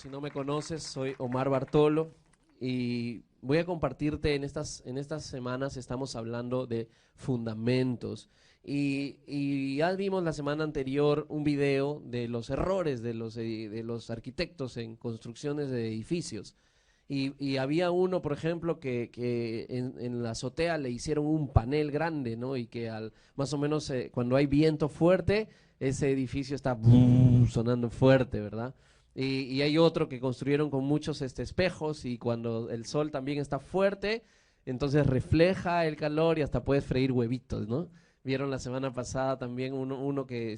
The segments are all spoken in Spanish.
Si no me conoces, soy Omar Bartolo y voy a compartirte en estas semanas. Estamos hablando de fundamentos y ya vimos la semana anterior un video de los errores de los arquitectos en construcciones de edificios. Y había uno, por ejemplo, que en la azotea le hicieron un panel grande, ¿no? Y que más o menos cuando hay viento fuerte, ese edificio está sonando fuerte, ¿verdad? Y hay otro que construyeron con muchos espejos, y cuando el sol también está fuerte, entonces refleja el calor y hasta puedes freír huevitos, ¿no? Vieron la semana pasada también uno que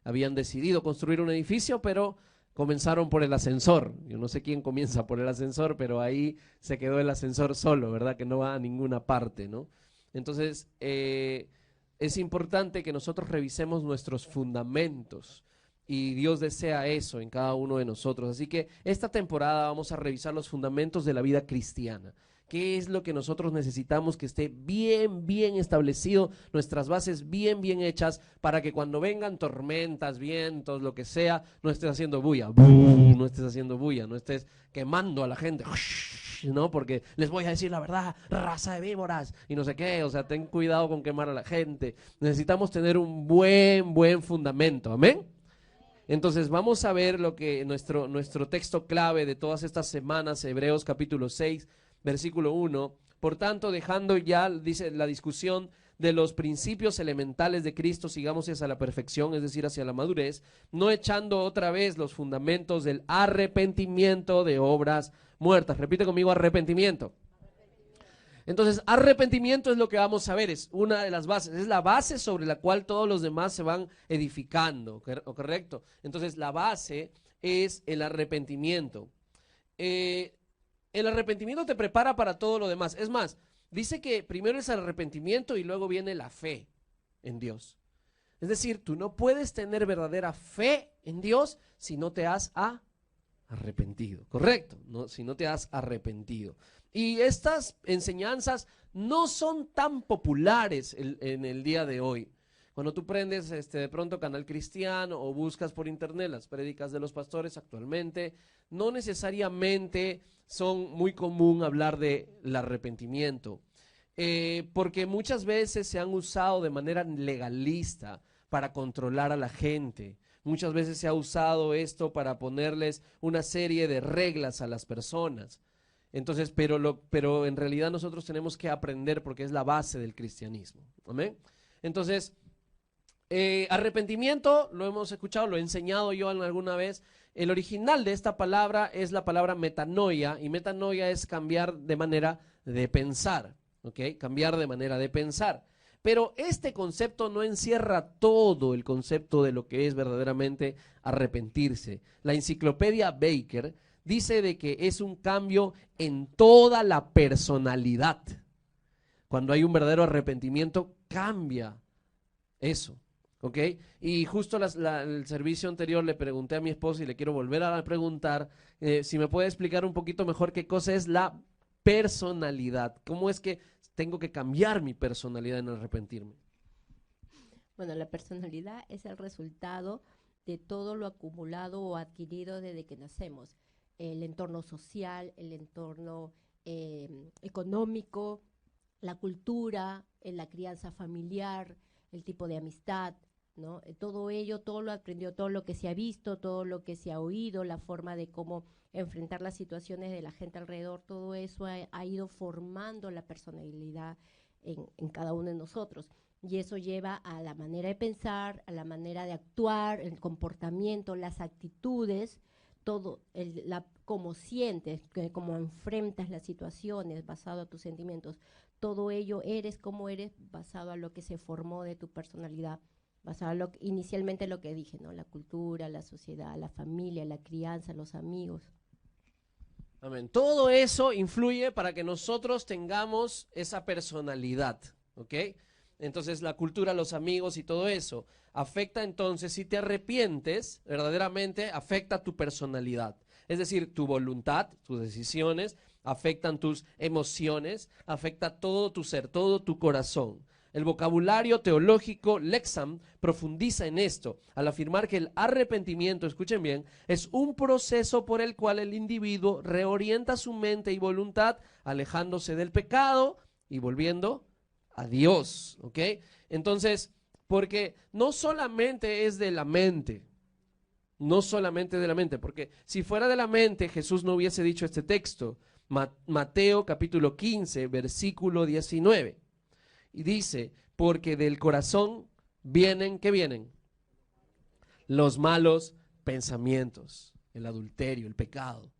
habían decidido construir un edificio, pero comenzaron por el ascensor. Yo no sé quién comienza por el ascensor, pero ahí se quedó el ascensor solo, ¿verdad? Que no va a ninguna parte, ¿no? Entonces, es importante que nosotros revisemos nuestros fundamentos, y Dios desea eso en cada uno de nosotros. Así que esta temporada vamos a revisar los fundamentos de la vida cristiana. ¿Qué es lo que nosotros necesitamos que esté bien, bien establecido, nuestras bases bien, bien hechas, para que cuando vengan tormentas, vientos, lo que sea, no estés haciendo bulla, no estés haciendo bulla, no estés quemando a la gente, ¿no? Porque les voy a decir la verdad, raza de víboras, y no sé qué. O sea, ten cuidado con quemar a la gente. Necesitamos tener un buen fundamento, ¿amén? Entonces vamos a ver lo que nuestro texto clave de todas estas semanas, Hebreos capítulo 6, versículo 1. Por tanto, dejando ya, dice, la discusión de los principios elementales de Cristo, sigamos hacia la perfección, es decir, hacia la madurez, no echando otra vez los fundamentos del arrepentimiento de obras muertas. Repite conmigo: arrepentimiento. Entonces, arrepentimiento es lo que vamos a ver, es una de las bases, es la base sobre la cual todos los demás se van edificando, ¿correcto? Entonces, la base es el arrepentimiento. El arrepentimiento te prepara para todo lo demás. Es más, dice que primero es el arrepentimiento y luego viene la fe en Dios. Es decir, tú no puedes tener verdadera fe en Dios si no te has arrepentido, ¿correcto? No, si no te has arrepentido. Y estas enseñanzas no son tan populares en el día de hoy. Cuando tú prendes de pronto Canal Cristiano o buscas por internet las prédicas de los pastores actualmente, no necesariamente son muy común hablar del arrepentimiento, porque muchas veces se han usado de manera legalista para controlar a la gente. Muchas veces se ha usado esto para ponerles una serie de reglas a las personas. Entonces, pero en realidad nosotros tenemos que aprender, porque es la base del cristianismo. ¿Amén? Entonces, arrepentimiento, lo hemos escuchado, lo he enseñado yo alguna vez. El original de esta palabra es la palabra metanoia, y metanoia es cambiar de manera de pensar, ¿ok? Cambiar de manera de pensar. Pero este concepto no encierra todo el concepto de lo que es verdaderamente arrepentirse. La enciclopedia Baker dice de que es un cambio en toda la personalidad. Cuando hay un verdadero arrepentimiento, cambia eso, ¿ok? Y justo el servicio anterior le pregunté a mi esposa, y le quiero volver a preguntar, si me puede explicar un poquito mejor qué cosa es la personalidad. ¿Cómo es que tengo que cambiar mi personalidad en arrepentirme? Bueno, la personalidad es el resultado de todo lo acumulado o adquirido desde que nacemos. El entorno social, el entorno económico, la cultura, la crianza familiar, el tipo de amistad, ¿no? Todo ello, todo lo aprendió, todo lo que se ha visto, todo lo que se ha oído, la forma de cómo enfrentar las situaciones de la gente alrededor, todo eso ha ido formando la personalidad en cada uno de nosotros. Y eso lleva a la manera de pensar, a la manera de actuar, el comportamiento, las actitudes, todo, cómo sientes, cómo enfrentas las situaciones basado a tus sentimientos. Todo ello eres como eres basado a lo que se formó de tu personalidad, basado a inicialmente lo que dije, ¿no? La cultura, la sociedad, la familia, la crianza, los amigos. Amén. Todo eso influye para que nosotros tengamos esa personalidad, ¿ok? Entonces la cultura, los amigos y todo eso afecta. Entonces, si te arrepientes, verdaderamente afecta tu personalidad. Es decir, tu voluntad, tus decisiones, afectan tus emociones, afecta todo tu ser, todo tu corazón. El vocabulario teológico Lexham profundiza en esto al afirmar que el arrepentimiento, escuchen bien, es un proceso por el cual el individuo reorienta su mente y voluntad alejándose del pecado y volviendo a Dios, ¿ok? Entonces, porque no solamente es de la mente, no solamente de la mente, porque si fuera de la mente Jesús no hubiese dicho este texto, Mateo capítulo 15, versículo 19. Y dice, porque del corazón vienen, ¿qué vienen? Los malos pensamientos, el adulterio, el pecado.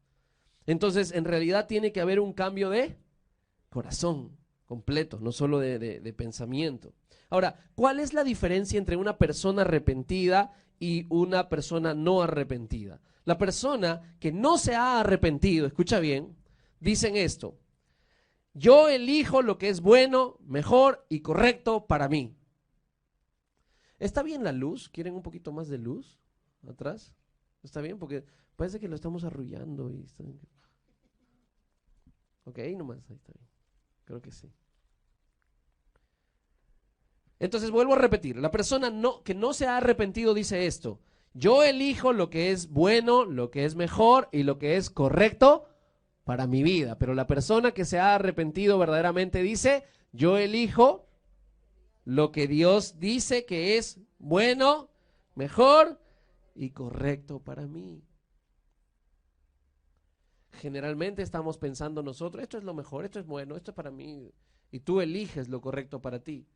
Entonces, en realidad tiene que haber un cambio de corazón completo, no solo de pensamiento. Ahora, ¿cuál es la diferencia entre una persona arrepentida y una persona no arrepentida? La persona que no se ha arrepentido, escucha bien, dicen esto: yo elijo lo que es bueno, mejor y correcto para mí. ¿Está bien la luz? ¿Quieren un poquito más de luz atrás? ¿Está bien? Porque parece que lo estamos arrullando. Ok, nomás, ahí está bien. Creo que sí. Entonces vuelvo a repetir, la persona que no se ha arrepentido dice esto: yo elijo lo que es bueno, lo que es mejor y lo que es correcto para mi vida. Pero la persona que se ha arrepentido verdaderamente dice: yo elijo lo que Dios dice que es bueno, mejor y correcto para mí. Generalmente estamos pensando nosotros, esto es lo mejor, esto es bueno, esto es para mí, y tú eliges lo correcto para ti.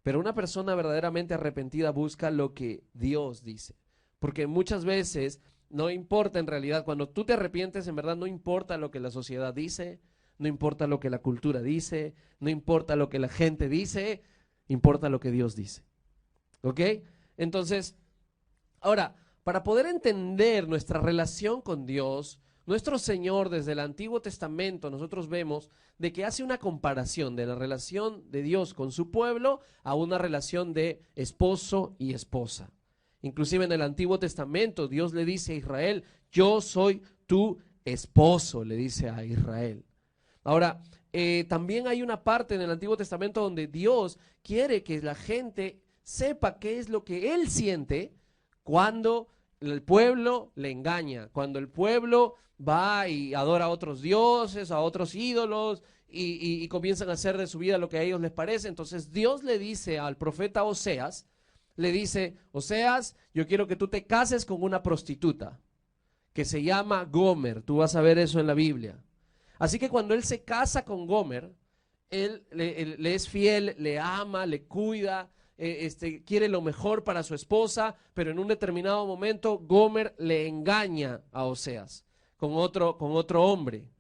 Pero una persona verdaderamente arrepentida busca lo que Dios dice, porque muchas veces no importa en realidad, cuando tú te arrepientes, en verdad no importa lo que la sociedad dice, no importa lo que la cultura dice, no importa lo que la gente dice, importa lo que Dios dice. ¿Ok? Entonces, ahora, para poder entender nuestra relación con Dios, nuestro Señor desde el Antiguo Testamento, nosotros vemos de que hace una comparación de la relación de Dios con su pueblo a una relación de esposo y esposa. Inclusive en el Antiguo Testamento Dios le dice a Israel: yo soy tu esposo, le dice a Israel. Ahora, también hay una parte en el Antiguo Testamento donde Dios quiere que la gente sepa qué es lo que Él siente cuando el pueblo le engaña, cuando el pueblo va y adora a otros dioses, a otros ídolos, y comienzan a hacer de su vida lo que a ellos les parece. Entonces Dios le dice al profeta Oseas, le dice: Oseas, yo quiero que tú te cases con una prostituta que se llama Gomer. Tú vas a ver eso en la Biblia. Así que cuando él se casa con Gomer, él le es fiel, le ama, le cuida, quiere lo mejor para su esposa, pero en un determinado momento Gomer le engaña a Oseas con otro hombre.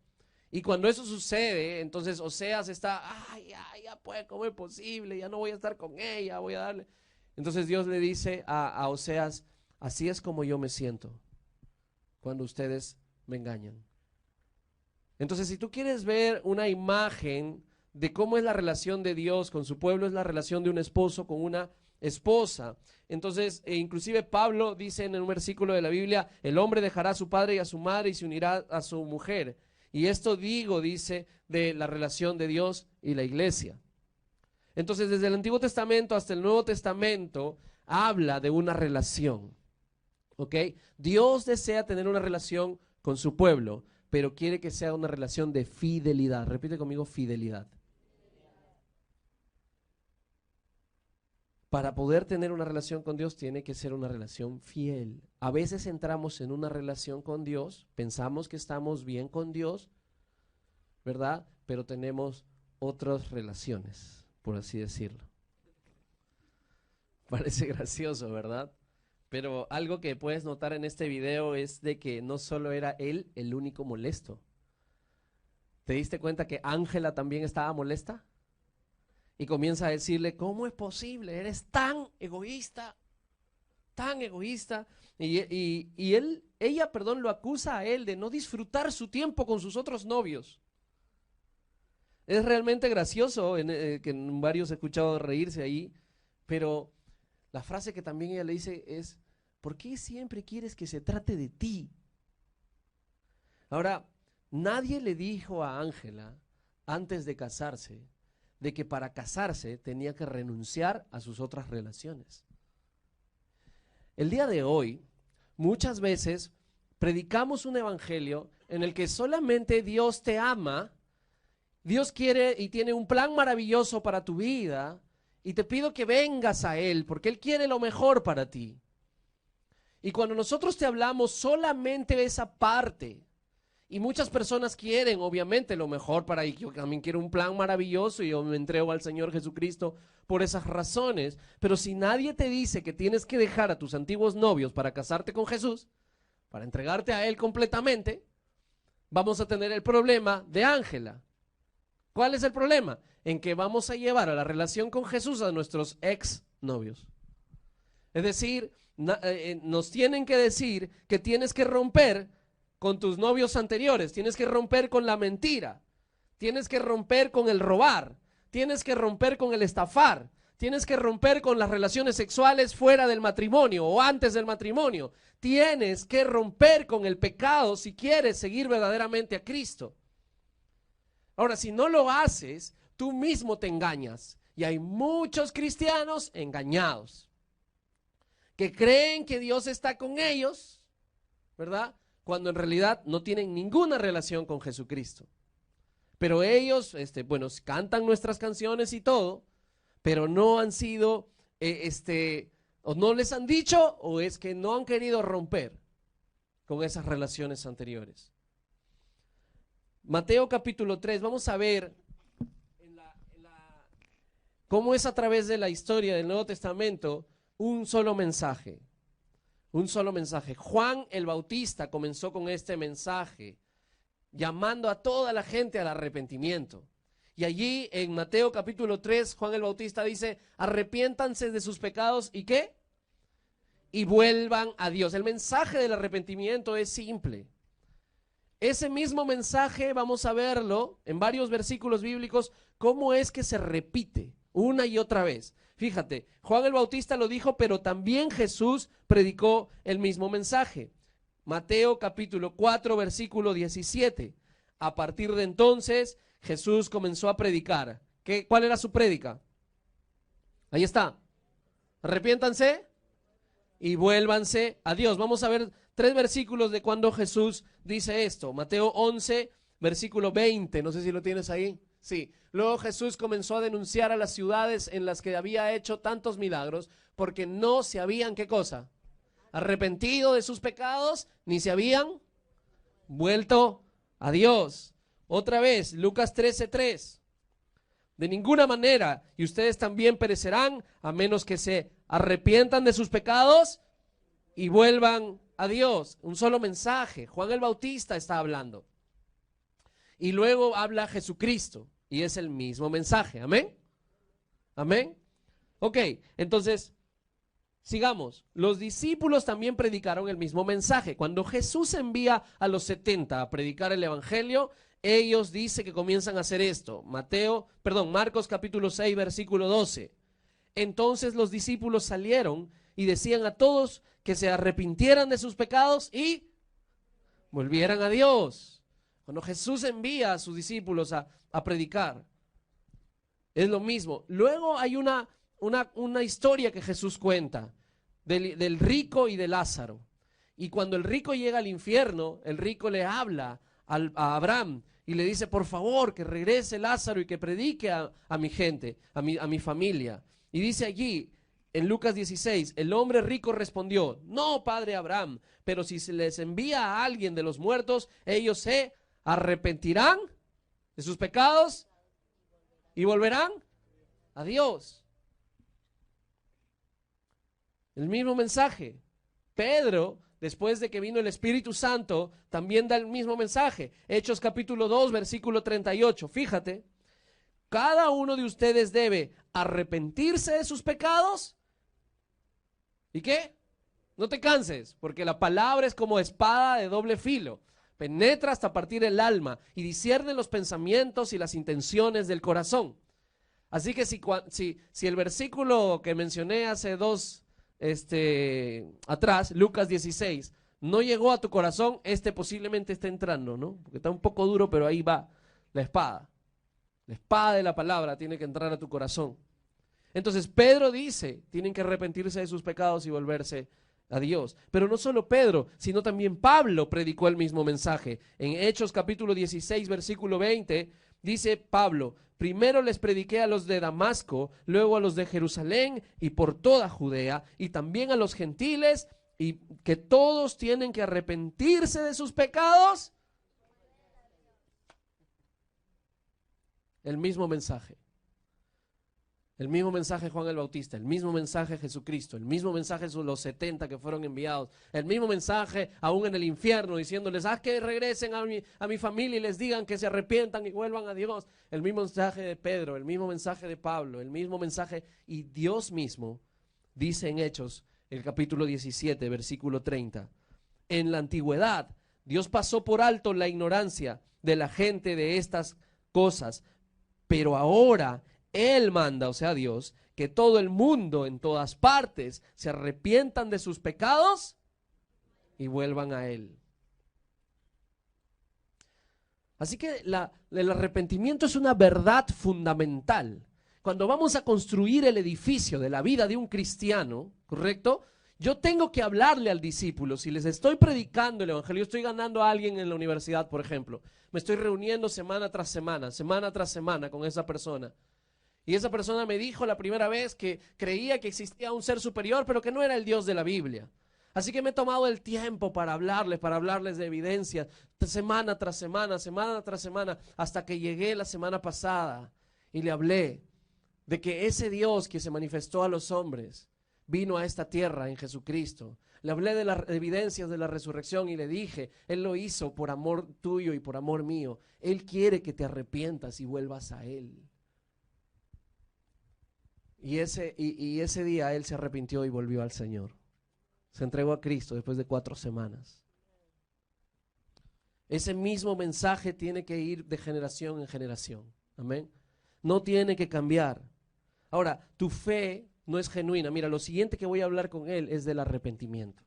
Y cuando eso sucede, entonces Oseas está: ay, ya pues, ¿cómo es posible? Ya no voy a estar con ella, voy a darle. Entonces Dios le dice a Oseas: así es como yo me siento cuando ustedes me engañan. Entonces, si tú quieres ver una imagen de cómo es la relación de Dios con su pueblo, es la relación de un esposo con una esposa. Entonces, inclusive Pablo dice en un versículo de la Biblia: el hombre dejará a su padre y a su madre y se unirá a su mujer. Y esto dice, de la relación de Dios y la iglesia. Entonces, desde el Antiguo Testamento hasta el Nuevo Testamento, habla de una relación. ¿Ok? Dios desea tener una relación con su pueblo, pero quiere que sea una relación de fidelidad. Repite conmigo: fidelidad. Para poder tener una relación con Dios tiene que ser una relación fiel. A veces entramos en una relación con Dios, pensamos que estamos bien con Dios, ¿verdad? Pero tenemos otras relaciones, por así decirlo. Parece gracioso, ¿verdad? Pero algo que puedes notar en este video es de que no solo era él el único molesto. ¿Te diste cuenta que Ángela también estaba molesta? Y comienza a decirle: ¿cómo es posible? Eres tan egoísta, tan egoísta. Ella, lo acusa a él de no disfrutar su tiempo con sus otros novios. Es realmente gracioso, que en varios he escuchado reírse ahí, pero la frase que también ella le dice es: ¿por qué siempre quieres que se trate de ti? Ahora, nadie le dijo a Ángela antes de casarse de que para casarse tenía que renunciar a sus otras relaciones. El día de hoy, muchas veces predicamos un evangelio en el que solamente Dios te ama, Dios quiere y tiene un plan maravilloso para tu vida, y te pido que vengas a Él, porque Él quiere lo mejor para ti. Y cuando nosotros te hablamos solamente de esa parte, y muchas personas quieren obviamente lo mejor para ellos, yo también quiero un plan maravilloso y yo me entrego al Señor Jesucristo por esas razones, pero si nadie te dice que tienes que dejar a tus antiguos novios para casarte con Jesús, para entregarte a Él completamente, vamos a tener el problema de Ángela. ¿Cuál es el problema? En que vamos a llevar a la relación con Jesús a nuestros ex novios. Es decir, nos tienen que decir que tienes que romper con tus novios anteriores, tienes que romper con la mentira, tienes que romper con el robar, tienes que romper con el estafar, tienes que romper con las relaciones sexuales fuera del matrimonio o antes del matrimonio, tienes que romper con el pecado si quieres seguir verdaderamente a Cristo. Ahora, si no lo haces, tú mismo te engañas, y hay muchos cristianos engañados que creen que Dios está con ellos, ¿verdad?, cuando en realidad no tienen ninguna relación con Jesucristo. Pero ellos, bueno, cantan nuestras canciones y todo, pero no han sido, o no les han dicho, o es que no han querido romper con esas relaciones anteriores. Mateo capítulo 3, vamos a ver cómo es a través de la historia del Nuevo Testamento un solo mensaje. Un solo mensaje. Juan el Bautista comenzó con este mensaje, llamando a toda la gente al arrepentimiento. Y allí en Mateo capítulo 3, Juan el Bautista dice, arrepiéntanse de sus pecados, ¿y qué? Y vuelvan a Dios. El mensaje del arrepentimiento es simple. Ese mismo mensaje vamos a verlo en varios versículos bíblicos, cómo es que se repite una y otra vez. Fíjate, Juan el Bautista lo dijo, pero también Jesús predicó el mismo mensaje. Mateo capítulo 4, versículo 17. A partir de entonces, Jesús comenzó a predicar. ¿Cuál era su prédica? Ahí está. Arrepiéntanse y vuélvanse a Dios. Vamos a ver 3 versículos de cuando Jesús dice esto. Mateo 11, versículo 20. No sé si lo tienes ahí. Sí. Luego Jesús comenzó a denunciar a las ciudades en las que había hecho tantos milagros, porque no se habían, ¿qué cosa?, arrepentido de sus pecados, ni se habían vuelto a Dios. Otra vez, Lucas 13:3. De ninguna manera, y ustedes también perecerán, a menos que se arrepientan de sus pecados y vuelvan a Dios. Un solo mensaje. Juan el Bautista está hablando. Y luego habla Jesucristo. Y es el mismo mensaje. ¿Amén? ¿Amén? Ok, entonces, sigamos. Los discípulos también predicaron el mismo mensaje. Cuando Jesús envía a los 70 a predicar el evangelio, ellos dicen que comienzan a hacer esto. Marcos capítulo 6, versículo 12. Entonces los discípulos salieron y decían a todos que se arrepintieran de sus pecados y volvieran a Dios. Cuando Jesús envía a sus discípulos a predicar, es lo mismo. Luego hay una historia que Jesús cuenta del rico y de Lázaro. Y cuando el rico llega al infierno, el rico le habla a Abraham y le dice, por favor, que regrese Lázaro y que predique a mi gente, a mi familia. Y dice allí, en Lucas 16, el hombre rico respondió, no, padre Abraham, pero si se les envía a alguien de los muertos, ellos se arrepentirán de sus pecados y volverán a Dios. El mismo mensaje. Pedro, después de que vino el Espíritu Santo, también da el mismo mensaje. Hechos capítulo 2, versículo 38. Fíjate, cada uno de ustedes debe arrepentirse de sus pecados. ¿Y qué? No te canses, porque la palabra es como espada de doble filo. Penetra hasta partir el alma y discierne los pensamientos y las intenciones del corazón. Así que si el versículo que mencioné hace atrás, Lucas 16, no llegó a tu corazón, posiblemente está entrando, ¿no? Porque está un poco duro, pero ahí va la espada. La espada de la palabra tiene que entrar a tu corazón. Entonces Pedro dice, tienen que arrepentirse de sus pecados y volverse a Dios. Pero no solo Pedro, sino también Pablo predicó el mismo mensaje. En Hechos capítulo 16, versículo 20, dice Pablo: primero les prediqué a los de Damasco, luego a los de Jerusalén y por toda Judea, y también a los gentiles, y que todos tienen que arrepentirse de sus pecados. El mismo mensaje. El mismo mensaje Juan el Bautista, el mismo mensaje Jesucristo, el mismo mensaje los 70 que fueron enviados, el mismo mensaje aún en el infierno diciéndoles: haz que regresen a mi familia y les digan que se arrepientan y vuelvan a Dios. El mismo mensaje de Pedro, el mismo mensaje de Pablo, el mismo mensaje. Y Dios mismo dice en Hechos, el capítulo 17, versículo 30, en la antigüedad Dios pasó por alto la ignorancia de la gente de estas cosas, pero ahora Él manda, o sea Dios, que todo el mundo en todas partes se arrepientan de sus pecados y vuelvan a Él. Así que el arrepentimiento es una verdad fundamental. Cuando vamos a construir el edificio de la vida de un cristiano, ¿correcto? Yo tengo que hablarle al discípulo. Si les estoy predicando el evangelio, estoy ganando a alguien en la universidad, por ejemplo. Me estoy reuniendo semana tras semana con esa persona. Y esa persona me dijo la primera vez que creía que existía un ser superior, pero que no era el Dios de la Biblia. Así que me he tomado el tiempo para hablarles de evidencia, semana tras semana, hasta que llegué la semana pasada y le hablé de que ese Dios que se manifestó a los hombres vino a esta tierra en Jesucristo. Le hablé de las evidencias de la resurrección y le dije: Él lo hizo por amor tuyo y por amor mío. Él quiere que te arrepientas y vuelvas a Él. Y ese día él se arrepintió y volvió al Señor. Se entregó a Cristo después de 4 semanas. Ese mismo mensaje tiene que ir de generación en generación. Amén. No tiene que cambiar. Ahora, tu fe no es genuina. Mira, lo siguiente que voy a hablar con él es del arrepentimiento.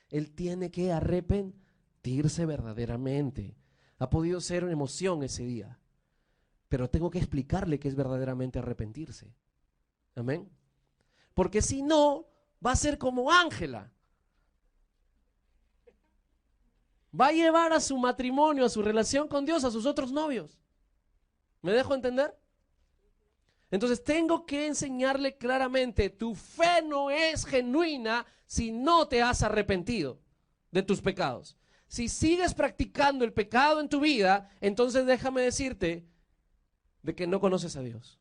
Él tiene que arrepentirse verdaderamente. Ha podido ser una emoción ese día, pero tengo que explicarle qué es verdaderamente arrepentirse. Amén. Porque si no, va a ser como Ángela. Va a llevar a su matrimonio, a su relación con Dios, a sus otros novios. ¿Me dejo entender? Entonces tengo que enseñarle claramente: tu fe no es genuina si no te has arrepentido de tus pecados. Si sigues practicando el pecado en tu vida, entonces déjame decirte de que no conoces a Dios.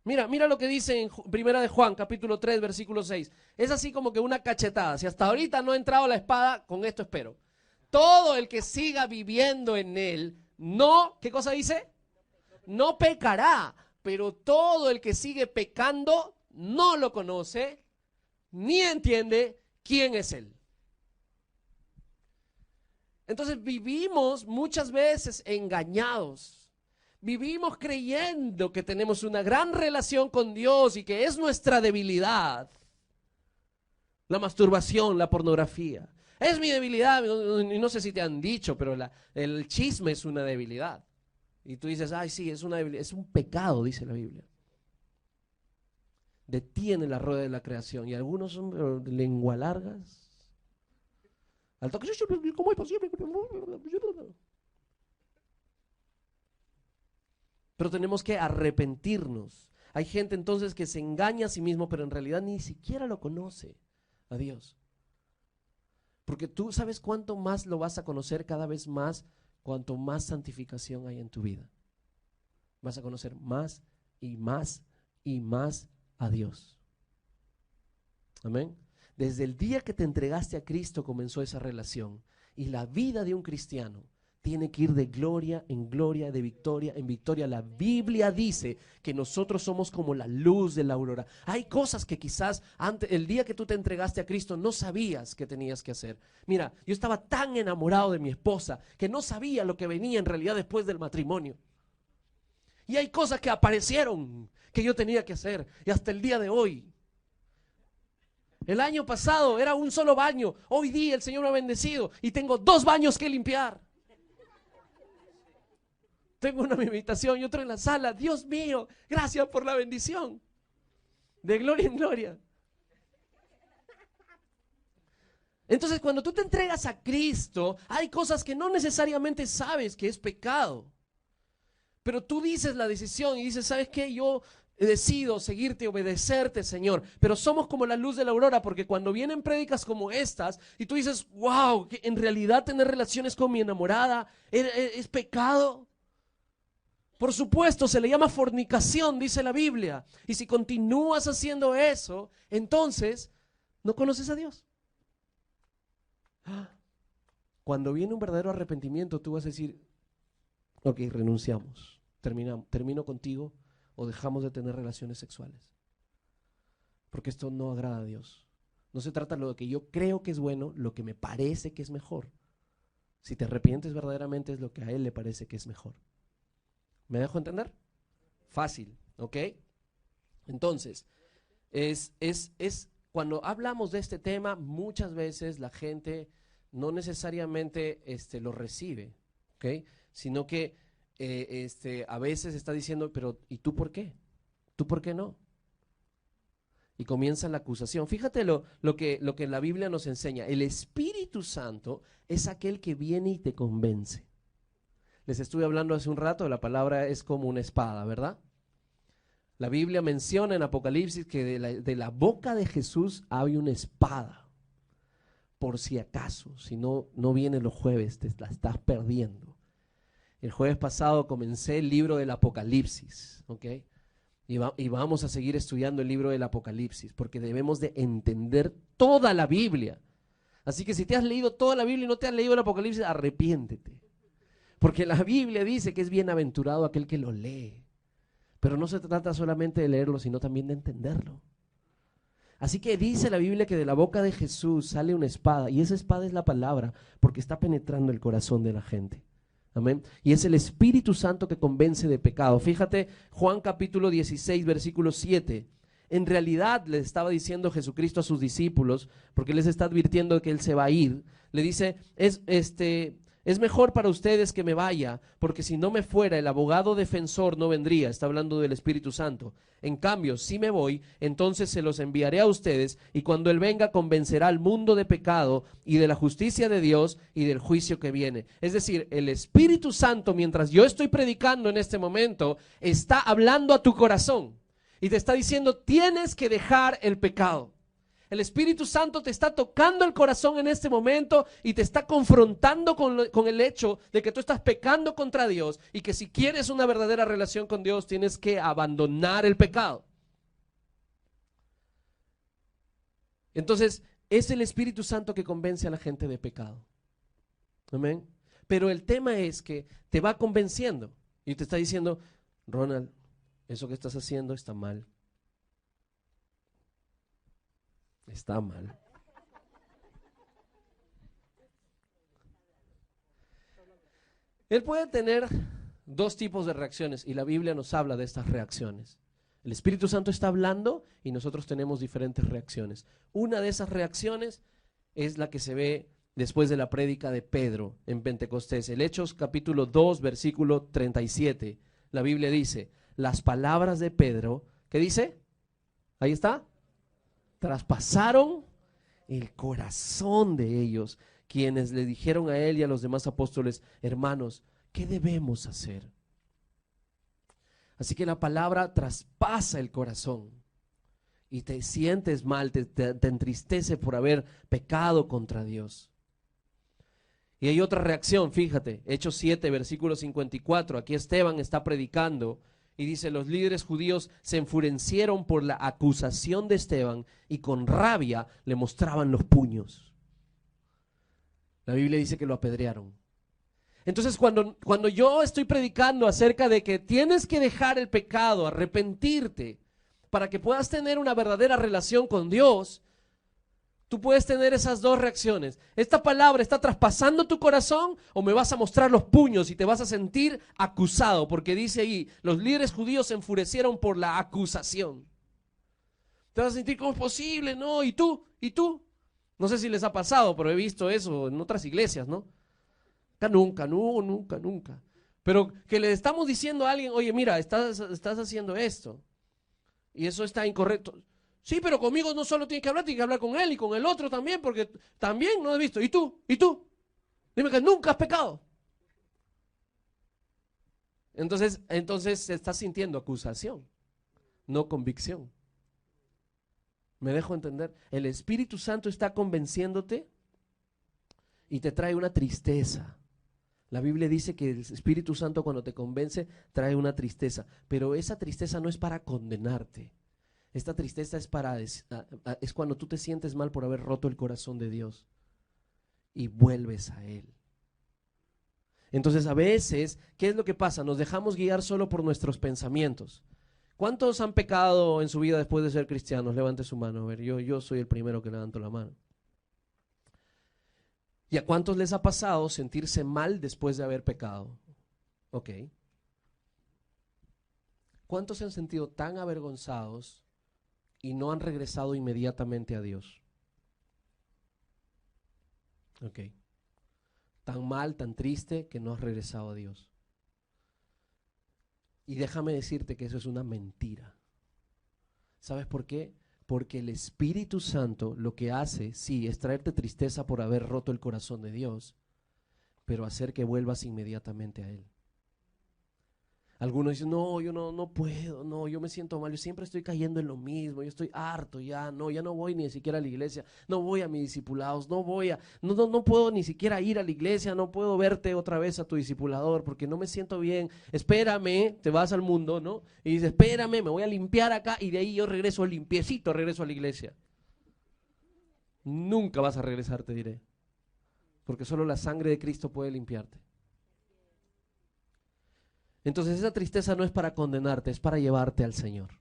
Mira lo que dice en Primera de Juan, capítulo 3, versículo 6. Es así como que una cachetada. Si hasta ahorita no ha entrado la espada, con esto espero. Todo el que siga viviendo en él, no, ¿qué cosa dice? No pecará. Pero todo el que sigue pecando no lo conoce, ni entiende quién es él. Entonces vivimos muchas veces engañados. Vivimos creyendo que tenemos una gran relación con Dios y que es nuestra debilidad la masturbación, la pornografía. Es mi debilidad, y no sé si te han dicho, pero el chisme es una debilidad. Y tú dices: ay, sí, es una debilidad, es un pecado, dice la Biblia. Detiene la rueda de la creación. Y algunos son lengua largas. Al toque, ¿cómo es posible? Pero tenemos que arrepentirnos. Hay gente entonces que se engaña a sí mismo, pero en realidad ni siquiera lo conoce a Dios. Porque tú sabes cuánto más lo vas a conocer cada vez más, cuanto más santificación hay en tu vida. Vas a conocer más y más y más a Dios. Amén. Desde el día que te entregaste a Cristo comenzó esa relación. Y la vida de un cristiano tiene que ir de gloria en gloria, de victoria en victoria. La Biblia dice que nosotros somos como la luz de la aurora. Hay cosas que quizás el día que tú te entregaste a Cristo no sabías que tenías que hacer. Mira, yo estaba tan enamorado de mi esposa que no sabía lo que venía en realidad después del matrimonio. Y hay cosas que aparecieron que yo tenía que hacer. Y hasta el día de hoy. El año pasado era un solo baño. Hoy día el Señor me ha bendecido y tengo 2 baños que limpiar. Tengo uno en mi habitación y otro en la sala. Dios mío, gracias por la bendición. De gloria en gloria. Entonces, cuando tú te entregas a Cristo, hay cosas que no necesariamente sabes que es pecado. Pero tú dices la decisión y dices, ¿sabes qué? Yo decido seguirte, obedecerte, Señor. Pero somos como la luz de la aurora, porque cuando vienen prédicas como estas y tú dices, wow, que en realidad tener relaciones con mi enamorada es pecado. Por supuesto, se le llama fornicación, dice la Biblia. Y si continúas haciendo eso, entonces no conoces a Dios. Cuando viene un verdadero arrepentimiento, tú vas a decir, ok, renunciamos, termino contigo o dejamos de tener relaciones sexuales. Porque esto no agrada a Dios. No se trata de lo que yo creo que es bueno, lo que me parece que es mejor. Si te arrepientes verdaderamente es lo que a Él le parece que es mejor. ¿Me dejo entender? Fácil, ¿ok? Entonces, cuando hablamos de este tema, muchas veces la gente no necesariamente lo recibe, ¿ok? Sino que a veces está diciendo, pero ¿y tú por qué? ¿Tú por qué no? Y comienza la acusación. Fíjate lo que la Biblia nos enseña. El Espíritu Santo es aquel que viene y te convence. Les estuve hablando hace un rato, la palabra es como una espada, ¿verdad? La Biblia menciona en Apocalipsis que de la boca de Jesús hay una espada. Por si acaso, si no viene los jueves, te la estás perdiendo. El jueves pasado comencé el libro del Apocalipsis, ¿ok? Y vamos a seguir estudiando el libro del Apocalipsis, porque debemos de entender toda la Biblia. Así que si te has leído toda la Biblia y no te has leído el Apocalipsis, arrepiéntete. Porque la Biblia dice que es bienaventurado aquel que lo lee. Pero no se trata solamente de leerlo, sino también de entenderlo. Así que dice la Biblia que de la boca de Jesús sale una espada, y esa espada es la palabra, porque está penetrando el corazón de la gente. Amén. Y es el Espíritu Santo que convence de pecado. Fíjate, Juan capítulo 16, versículo 7. En realidad le estaba diciendo Jesucristo a sus discípulos, porque les está advirtiendo de que Él se va a ir. Le dice, es mejor para ustedes que me vaya, porque si no me fuera, el abogado defensor no vendría. Está hablando del Espíritu Santo. En cambio, si me voy, entonces se los enviaré a ustedes, y cuando Él venga convencerá al mundo de pecado y de la justicia de Dios y del juicio que viene. Es decir, el Espíritu Santo, mientras yo estoy predicando en este momento, está hablando a tu corazón y te está diciendo, tienes que dejar el pecado. El Espíritu Santo te está tocando el corazón en este momento y te está confrontando con el hecho de que tú estás pecando contra Dios y que si quieres una verdadera relación con Dios tienes que abandonar el pecado. Entonces, es el Espíritu Santo que convence a la gente de pecado. Amén. Pero el tema es que te va convenciendo y te está diciendo, Ronald, eso que estás haciendo está mal. Está mal. Él puede tener dos tipos de reacciones y la Biblia nos habla de estas reacciones. El Espíritu Santo está hablando y nosotros tenemos diferentes reacciones. Una de esas reacciones es la que se ve después de la prédica de Pedro en Pentecostés. El Hechos capítulo 2 versículo 37. La Biblia dice, las palabras de Pedro, ¿qué dice? Ahí está. Traspasaron el corazón de ellos, quienes le dijeron a él y a los demás apóstoles, hermanos, ¿qué debemos hacer? Así que la palabra traspasa el corazón y te sientes mal, te entristece por haber pecado contra Dios. Y hay otra reacción, fíjate, Hechos 7, versículo 54, aquí Esteban está predicando. Y dice, los líderes judíos se enfurecieron por la acusación de Esteban y con rabia le mostraban los puños. La Biblia dice que lo apedrearon. Entonces cuando yo estoy predicando acerca de que tienes que dejar el pecado, arrepentirte, para que puedas tener una verdadera relación con Dios, tú puedes tener esas dos reacciones. ¿Esta palabra está traspasando tu corazón o me vas a mostrar los puños y te vas a sentir acusado? Porque dice ahí, los líderes judíos se enfurecieron por la acusación. Te vas a sentir, ¿cómo es posible? No, ¿y tú? ¿Y tú? No sé si les ha pasado, pero he visto eso en otras iglesias, ¿no? Nunca. Pero que le estamos diciendo a alguien, oye, mira, estás haciendo esto. Y eso está incorrecto. Sí, pero conmigo no solo tienes que hablar con él y con el otro también, porque también no he visto. ¿Y tú? ¿Y tú? Dime que nunca has pecado. Entonces se está sintiendo acusación, no convicción. ¿Me dejo entender? El Espíritu Santo está convenciéndote y te trae una tristeza. La Biblia dice que el Espíritu Santo cuando te convence trae una tristeza, pero esa tristeza no es para condenarte. Esta tristeza es cuando tú te sientes mal por haber roto el corazón de Dios y vuelves a Él. Entonces a veces, ¿qué es lo que pasa? Nos dejamos guiar solo por nuestros pensamientos. ¿Cuántos han pecado en su vida después de ser cristianos? Levante su mano. A ver, yo soy el primero que levanto la mano. ¿Y a cuántos les ha pasado sentirse mal después de haber pecado? Ok. ¿Cuántos se han sentido tan avergonzados y no han regresado inmediatamente a Dios? Ok. Tan mal, tan triste que no has regresado a Dios. Y déjame decirte que eso es una mentira. ¿Sabes por qué? Porque el Espíritu Santo lo que hace, sí, es traerte tristeza por haber roto el corazón de Dios, pero hacer que vuelvas inmediatamente a Él. Algunos dicen, no, yo no puedo, no, yo me siento mal, yo siempre estoy cayendo en lo mismo, yo estoy harto, ya no voy ni siquiera a la iglesia, no voy a mis discipulados, no puedo ni siquiera ir a la iglesia, no puedo verte otra vez a tu discipulador porque no me siento bien, espérame, te vas al mundo, ¿no? Y dices, espérame, me voy a limpiar acá y de ahí yo regreso limpiecito, regreso a la iglesia. Nunca vas a regresar, te diré, porque solo la sangre de Cristo puede limpiarte. Entonces esa tristeza no es para condenarte, es para llevarte al Señor.